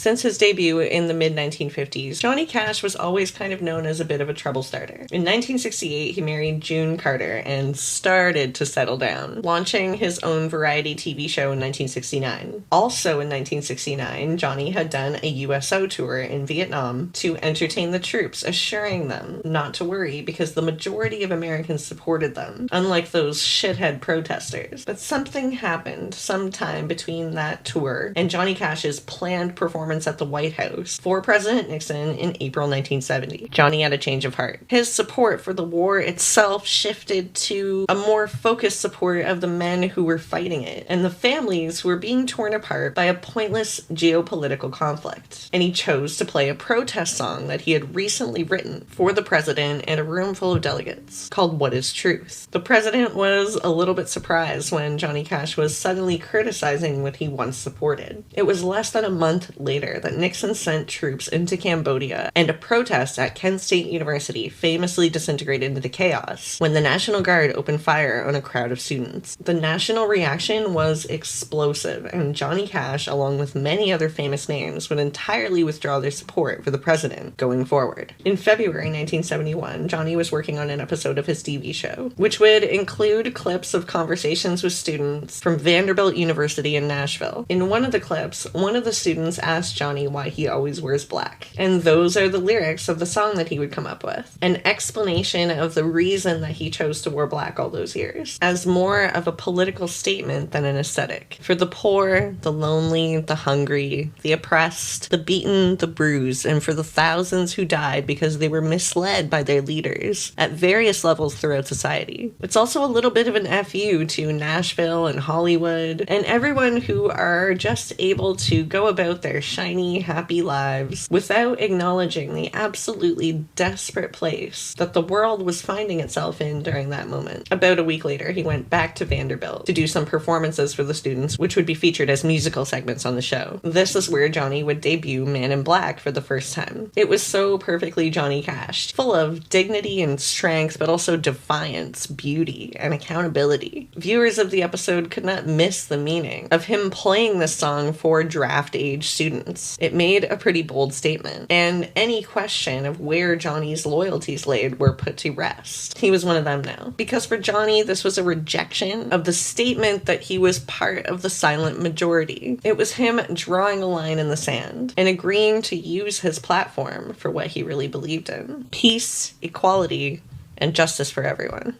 Since his debut in the mid-1950s, Johnny Cash was always kind of known as a bit of a trouble starter. In 1968, he married June Carter and started to settle down, launching his own variety TV show in 1969. Also in 1969, Johnny had done a USO tour in Vietnam to entertain the troops, assuring them not to worry because the majority of Americans supported them, unlike those shithead protesters. But something happened sometime between that tour and Johnny Cash's planned performance at the White House for President Nixon in April 1970. Johnny had a change of heart. His support for the war itself shifted to a more focused support of the men who were fighting it and the families who were being torn apart by a pointless geopolitical conflict. And he chose to play a protest song that he had recently written for the president and a room full of delegates called What is Truth? The president was a little bit surprised when Johnny Cash was suddenly criticizing what he once supported. It was less than a month later that Nixon sent troops into Cambodia, and a protest at Kent State University famously disintegrated into chaos when the National Guard opened fire on a crowd of students. The national reaction was explosive, and Johnny Cash, along with many other famous names, would entirely withdraw their support for the president going forward. In February 1971, Johnny was working on an episode of his TV show, which would include clips of conversations with students from Vanderbilt University in Nashville. In one of the clips, one of the students asked Johnny why he always wears black, and those are the lyrics of the song that he would come up with. An explanation of the reason that he chose to wear black all those years, as more of a political statement than an aesthetic. For the poor, the lonely, the hungry, the oppressed, the beaten, the bruised, and for the thousands who died because they were misled by their leaders at various levels throughout society. It's also a little bit of an FU to Nashville and Hollywood, and everyone who are just able to go about their shiny, happy lives without acknowledging the absolutely desperate place that the world was finding itself in during that moment. About a week later, he went back to Vanderbilt to do some performances for the students, which would be featured as musical segments on the show. This is where Johnny would debut Man in Black for the first time. It was so perfectly Johnny Cash, full of dignity and strength, but also defiance, beauty, and accountability. Viewers of the episode could not miss the meaning of him playing this song for draft-age students. It made a pretty bold statement, and any question of where Johnny's loyalties laid were put to rest. He was one of them now. Because for Johnny, this was a rejection of the statement that he was part of the silent majority. It was him drawing a line in the sand and agreeing to use his platform for what he really believed in. Peace, equality, and justice for everyone.